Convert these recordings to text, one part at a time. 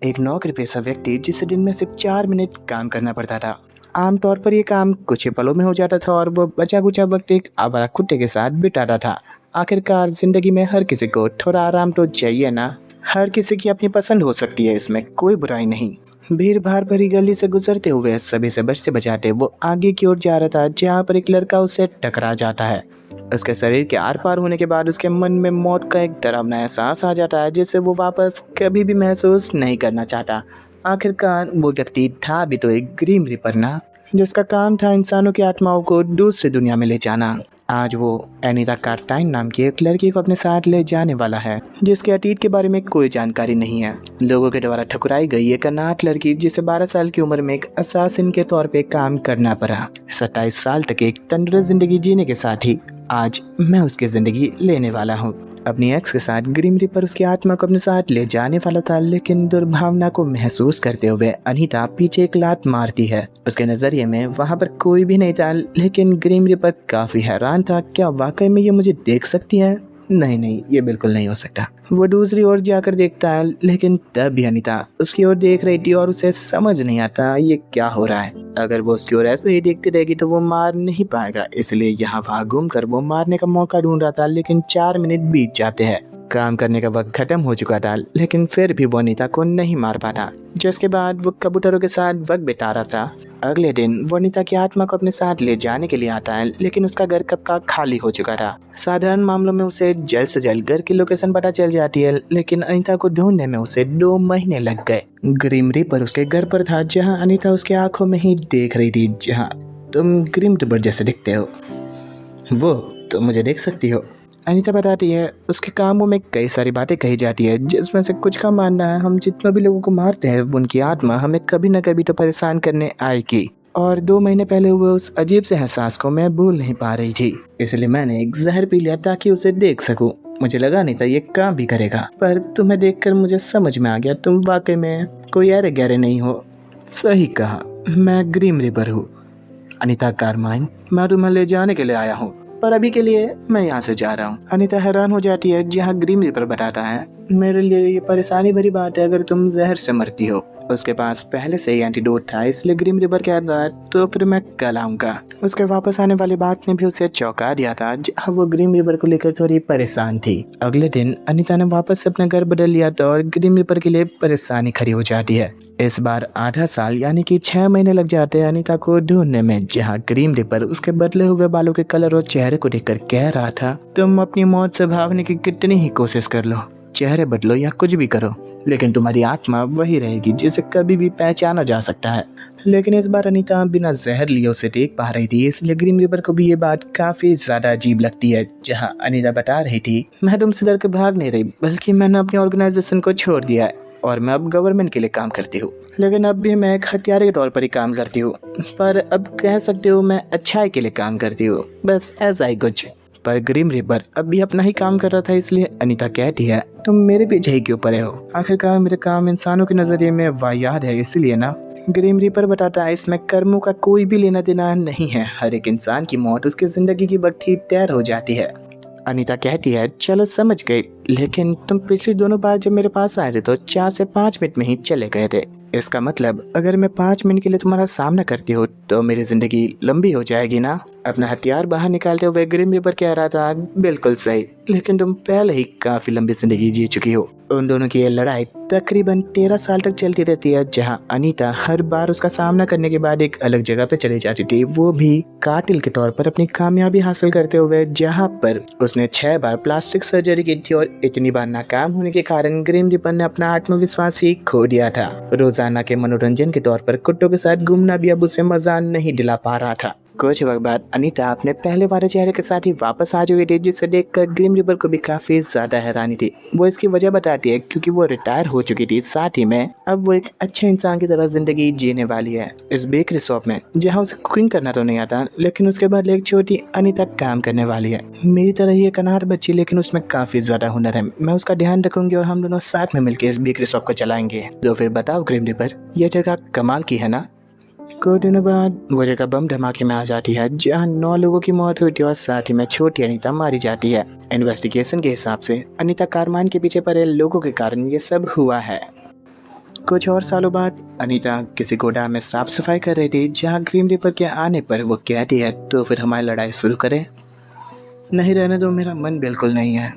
एक नौकरी पेशा व्यक्ति जिसे दिन में सिर्फ 4 मिनट काम करना पड़ता था। आमतौर पर यह काम कुछ ही पलों में हो जाता था और वो बचा कुचा वक्त एक आवारा कुत्ते के साथ बिताता था। आखिरकार जिंदगी में हर किसी को थोड़ा आराम तो चाहिए ना। हर किसी की अपनी पसंद हो सकती है, इसमें कोई बुराई नहीं। भीड़ भाड़ भरी गली से गुजरते हुए सभी से बचते बचाते वो आगे की ओर जा रहा था, जहाँ पर एक लड़का उससे टकरा जाता है। उसके शरीर के आर पार होने के बाद उसके मन में मौत का एक डरावना एहसास आ जाता है, जिसे वो वापस कभी भी महसूस नहीं करना चाहता। आखिरकार वो व्यक्ति था भी तो एक ग्रीम रीपर ना, जिसका काम था इंसानों की आत्माओं को दूसरी दुनिया में ले जाना। आज वो एनीता कार्टाइन नाम की एक लड़की को अपने साथ ले जाने वाला है, जिसके अतीत के बारे में कोई जानकारी नहीं है। लोगों के द्वारा ठुकराई गई एक अनाथ लड़की, जिसे 12 साल की उम्र में एक असासिन के तौर पे काम करना पड़ा। 27 साल तक एक तंदुरुस्त जिंदगी जीने के साथ ही आज मैं उसकी जिंदगी लेने वाला हूँ। अपनी एक्स के साथ ग्रीम रीपर उसकी आत्मा को अपने साथ ले जाने वाला था, लेकिन दुर्भावना को महसूस करते हुए अनीता पीछे एक लात मारती है। उसके नजरिए में वहां पर कोई भी नहीं था, लेकिन ग्रीम रीपर काफी हैरान था। क्या वाकई में ये मुझे देख सकती है? नहीं, ये बिल्कुल नहीं हो सकता। वो दूसरी ओर जाकर देखता है, लेकिन तब भी अनीता उसकी ओर देख रही थी और उसे समझ नहीं आता ये क्या हो रहा है। अगर वो उसकी ओर ऐसे ही देखती रहेगी तो वो मार नहीं पाएगा, इसलिए यहाँ वहाँ घूमकर वो मारने का मौका ढूंढ रहा था। लेकिन 4 मिनट बीत जाते हैं। काम करने का वक्त खत्म हो चुका था, लेकिन फिर भी वो अनीता को नहीं मार पाता। जिसके बाद वो कबूतरों के साथ वक्त बिता रहा था। अगले दिन वो अनीता की आत्मा को अपने साथ ले जाने के लिए आता है, लेकिन उसका घर कब का खाली हो चुका था। साधारण मामलों में उसे जल्द से जल्द घर की लोकेशन पता चल जाती है, लेकिन अनीता को ढूंढने में उसे 2 महीने लग गए। ग्रीम रीपर उसके घर पर था, जहाँ अनीता उसके आंखों में ही देख रही थी। जहाँ तुम ग्रीम रीपर जैसे दिखते हो, वो तुम मुझे देख सकती हो, अनीता बताती है। उसके कामों में कई सारी बातें कही जाती है, जिसमें से कुछ का मानना है हम जितने भी लोगों को मारते हैं उनकी आत्मा हमें कभी न कभी तो परेशान करने आएगी। और 2 महीने पहले हुए उस अजीब से एहसास को मैं भूल नहीं पा रही थी, इसलिए मैंने एक जहर पी लिया ताकि उसे देख सकूं। मुझे लगा नहीं था ये काम भी करेगा, पर तुम्हें देखकर मुझे समझ में आ गया तुम वाकई में कोई अरे गहरे नहीं हो। सही कहा, मैं ग्रीम रीपर हूँ अनीता कारमाइन। मैं तुम्हें ले जाने के लिए आया हूँ, पर अभी के लिए मैं यहाँ से जा रहा हूँ। अनीता हैरान हो जाती है, जहाँ ग्रीम रीपर बताता है मेरे लिए ये परेशानी भरी बात है अगर तुम जहर से मरती हो। उसके पास पहले से ही एंटीडोट था, इसलिए ग्रीम रीपर कहता है तो फिर मैं कल आऊँगा। उसके वापस आने वाली बात ने भी उसे चौंका दिया था, जहाँ वो ग्रीम रीपर को लेकर थोड़ी परेशान थी। अगले दिन अनीता ने वापस से अपना घर बदल लिया था और ग्रीम रीपर के लिए परेशानी खड़ी हो जाती है। इस बार आधा साल यानी कि 6 महीने लग जाते हैं अनीता को ढूंढने में, जहाँ ग्रीम रीपर उसके बदले हुए बालों के कलर और चेहरे को देखकर कह रहा था तुम अपनी मौत से भागने की कितनी ही कोशिश कर लो, चेहरे बदलो या कुछ भी करो, लेकिन तुम्हारी आत्मा वही रहेगी जिसे कभी भी पहचाना जा सकता है। लेकिन इस बार अनीता बिना जहर लिए उसे देख पा रही थी, इसलिए ग्रीम रीपर को भी ये बात काफी ज्यादा अजीब लगती है। जहाँ अनीता बता रही थी मैं तुमसे डर के भाग नहीं रही, बल्कि मैंने अपनी ऑर्गेनाइजेशन को छोड़ दिया है और मैं अब गवर्नमेंट के लिए काम करती हूँ। लेकिन अब भी मैं एक हत्यारे के तौर पर ही काम करती हूँ, पर अब कह सकते हो मैं अच्छाई के लिए काम करती हूँ, बस ऐसा ही कुछ। पर ग्रीम रीपर अब भी अपना ही काम कर रहा था, इसलिए अनीता कहती है तुम मेरे पीछे ही क्यों पड़े हो? आखिरकार मेरे काम इंसानों के नजरिए में वाहियात है, इसलिए ना। ग्रीम रीपर बताता है इसमें कर्मों का कोई भी लेना देना नहीं है, हर एक इंसान की मौत उसकी जिंदगी की वक्त ही तैयार हो जाती है। अनीता कहती है चलो समझ गई, लेकिन तुम पिछली दोनों बार जब मेरे पास आए थे तो 4 से 5 मिनट में ही चले गए थे। इसका मतलब अगर मैं 5 मिनट के लिए तुम्हारा सामना करती हूँ तो मेरी जिंदगी लंबी हो जाएगी ना। अपना हथियार बाहर निकालते हुए ग्रीम रीपर कह रहा था बिल्कुल सही, लेकिन तुम पहले ही काफी लंबी जिंदगी जी चुकी हो। उन दोनों की ये लड़ाई तकरीबन 13 साल तक चलती रहती है, जहां अनीता हर बार उसका सामना करने के बाद एक अलग जगह पे चली जाती थी, वो भी कातिल के तौर पर अपनी कामयाबी हासिल करते हुए, जहां पर उसने 6 बार प्लास्टिक सर्जरी की थी और इतनी बार नाकाम होने के कारण ग्रीम रीपर ने अपना आत्मविश्वास ही खो दिया था। रोजाना के मनोरंजन के तौर पर कुत्तों के साथ घूमना भी अब उसे मजा नहीं दिला पा रहा था। कुछ वक्त बाद अनीता अपने पहले वाले चेहरे के साथ ही वापस आ चुकी थी, जिसे देखकर ग्रीम रीपर को भी काफी ज्यादा हैरानी थी। वो इसकी वजह बताती है क्योंकि वो रिटायर हो चुकी थी, साथ ही में अब वो एक अच्छे इंसान की तरह जिंदगी जीने वाली है। इस बेकरी शॉप में जहाँ उसे कुकिंग करना तो नहीं आता, लेकिन उसके बाद एक छोटी अनीता काम करने वाली है। मेरी तरह ही एक अनाथ बच्ची, लेकिन उसमें काफी ज्यादा हुनर है। मैं उसका ध्यान रखूंगी और हम दोनों साथ में मिलकर इस बेकरी शॉप को चलाएंगे। तो फिर बताओ ग्रीम रीपर, यह जगह कमाल की है ना? कुछ दिनों बाद वो जगह बम धमाके में आ जाती है, जहां 9 लोगों की मौत हुई थी और साथ ही में छोटी अनीता मारी जाती है। इन्वेस्टिगेशन के हिसाब से अनीता कारमान के पीछे पड़े लोगों के कारण ये सब हुआ है। कुछ और सालों बाद अनीता किसी गोदाम में साफ सफाई कर रही थी, जहाँ ग्रीन रिपर के आने पर वो कहती है, तो फिर हमारी लड़ाई शुरू करें? नहीं, रहने दो, मेरा मन बिल्कुल नहीं है।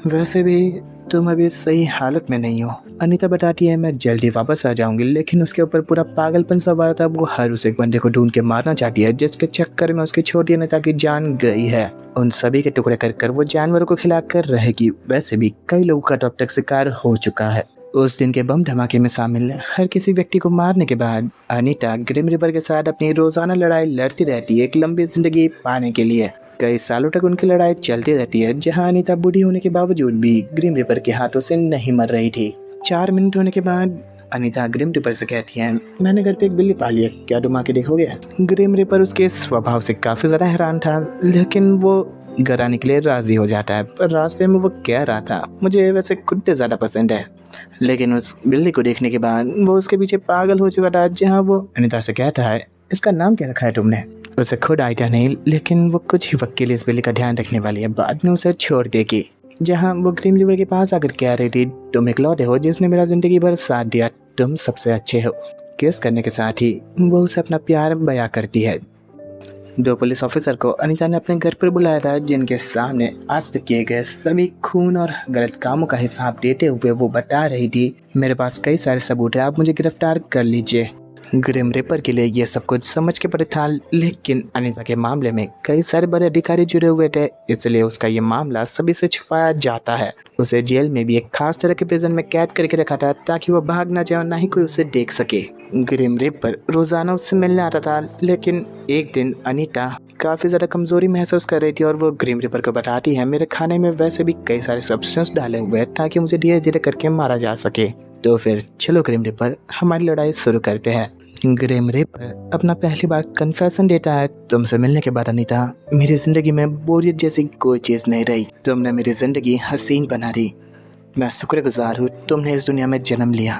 वैसे भी तुम अभी सही हालत में नहीं हो। अनीता बताती है, मैं जल्दी वापस आ जाऊंगी, लेकिन उसके ऊपर पूरा पागलपन सवार था। वो हर उस एक बंदे को ढूंढ के मारना चाहती है, जिसके चक्कर में उसकी छोटी अनीता की जान गई है। उन सभी के टुकड़े कर वो जानवरों को खिलाकर रहेगी। वैसे भी कई लोगों का अब तक शिकार हो चुका है। उस दिन के बम धमाके में शामिल हर किसी व्यक्ति को मारने के बाद अनीता ग्रिम रिपर के साथ अपनी रोजाना लड़ाई लड़ती रहती है, एक लंबी जिंदगी पाने के लिए। कई सालों तक उनकी लड़ाई चलती रहती है, जहां अनीता बूढ़ी होने के बावजूद भी ग्रिम रिपर के हाथों से नहीं मर रही थी। 4 मिनट होने के बाद अनीता ग्रिम रिपर से कहती है, मैंने घर पे एक बिल्ली पाली है, क्या तुम आके देखोगे? ग्रिम रिपर उसके स्वभाव से काफी ज्यादा हैरान था, लेकिन वो घर आने के लिए राजी हो जाता है। पर रास्ते में वो कह रहा था, मुझे वैसे कुत्ते ज्यादा पसंद है। लेकिन उस बिल्ली को देखने के बाद वो उसके पीछे पागल हो चुका था, जहाँ वो अनीता से कहता है, इसका नाम क्या रखा है तुमने? उसे खुद आइडिया नहीं, लेकिन वो कुछ ही वक्त के लिए इस बिल्ली का ध्यान रखने वाली है, बाद में उसे छोड़ देगी। जहाँ वो ग्रीन रिवर के पास आकर कह रही थी, तुम इकलौते हो जिसने मेरा जिंदगी भर साथ दिया, तुम सबसे अच्छे हो। किस करने के साथ ही वो उसे अपना प्यार बयां करती है। 2 पुलिस ऑफिसर को अनीता ने अपने घर पर बुलाया था, जिनके सामने आज तक किए गए सभी खून और गलत कामों का हिसाब देते हुए वो बता रही थी, मेरे पास कई सारे सबूत है, आप मुझे गिरफ्तार कर लीजिए। ग्रिम रिपर के लिए ये सब कुछ समझ के पड़े था, लेकिन अनीता के मामले में कई सारे बड़े अधिकारी जुड़े हुए थे, इसलिए उसका ये मामला सभी से छुपाया जाता है। उसे जेल में भी एक खास तरह के प्रिजन में कैद करके रखा था, ताकि वो भाग ना जाए और ना ही कोई उसे देख सके। ग्रिम रिपर रोजाना उससे मिलने आता था, लेकिन एक दिन अनीता काफ़ी ज़्यादा कमज़ोरी महसूस कर रही थी और वो ग्रिम रिपर को बताती है, मेरे खाने में वैसे भी कई सारे सब्सटेंस डाले हुए हैं, ताकि मुझे धीरे धीरे करके मारा जा सके। तो फिर चलो ग्रिम रिपर, हमारी लड़ाई शुरू करते हैं। ग्रिम रिपर अपना पहली बार कन्फेशन देता है, तुमसे मिलने के बाद अनीता, मेरी ज़िंदगी में बोरियत जैसी कोई चीज़ नहीं रही। तुमने मेरी ज़िंदगी हसीन बना दी। मैं शुक्रगुजार हूँ तुमने इस दुनिया में जन्म लिया,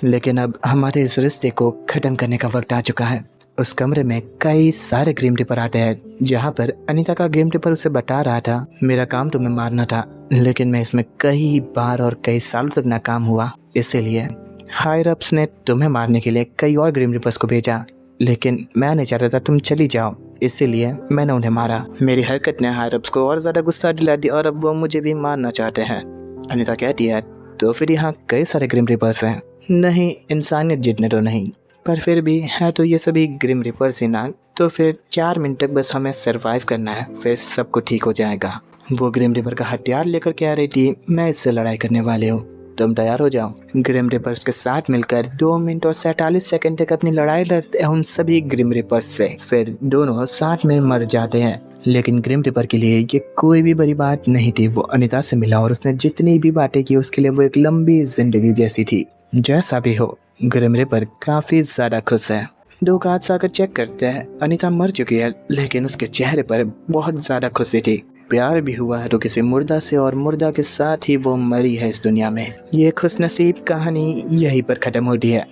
लेकिन अब हमारे इस रिश्ते को ख़त्म करने का वक्त आ चुका है। उस कमरे में कई सारे ग्रिम रिपर आते हैं, जहाँ पर अनीता का ग्रिम रिपर उसे बता रहा था, मेरा काम तुम्हें मारना था, लेकिन मैं इसमें कई बार और कई सालों तक नाकाम हुआ, इसीलिए हायर अप्स ने तुम्हें मारने के लिए कई और ग्रिम रिपर्स को भेजा, लेकिन मैं नहीं चाहता था तुम चली जाओ, इसीलिए मैंने उन्हें मारा। मेरी हरकत ने हायर अप्स को और ज़्यादा गुस्सा दिला दिया और अब वो मुझे भी मारना चाहते हैं। अनीता कहती है, तो फिर यहाँ कई सारे ग्रिम रिपर्स हैं। नहीं, इंसानियत जितने तो नहीं, पर फिर भी है तो ये सभी ग्रिम रिपर्स ही ना। तो फिर 4 मिनट तक बस हमें सरवाइव करना है, फिर सब कुछ ठीक हो जाएगा। वो ग्रिम रिपर का हथियार लेकर कह रही थी, मैं इससे लड़ाई करने वाली हूँ, तुम तैयार हो जाओ। ग्रिम रिपर्स के साथ मिलकर 2 मिनट और 47 सेकंड तक अपनी लड़ाई लड़ते हैं उन सभी ग्रिम रिपर्स से। फिर दोनों साथ में मर जाते हैं, लेकिन ग्रिम रिपर के लिए ये कोई भी बड़ी बात नहीं थी। वो अनीता से मिला और उसने जितनी भी बातें की उसके लिए वो एक लंबी जिंदगी जैसी थी। जैसा भी हो, ग्रिम रिपर काफ़ी ज़्यादा खुश है। 2 गार्ड्स आकर चेक करते हैं, अनीता मर चुकी है, लेकिन उसके चेहरे पर बहुत ज़्यादा खुशी थी। प्यार भी हुआ है तो किसी मुर्दा से, और मुर्दा के साथ ही वो मरी है इस दुनिया में। ये खुशनसीब कहानी यहीं पर ख़त्म होती है।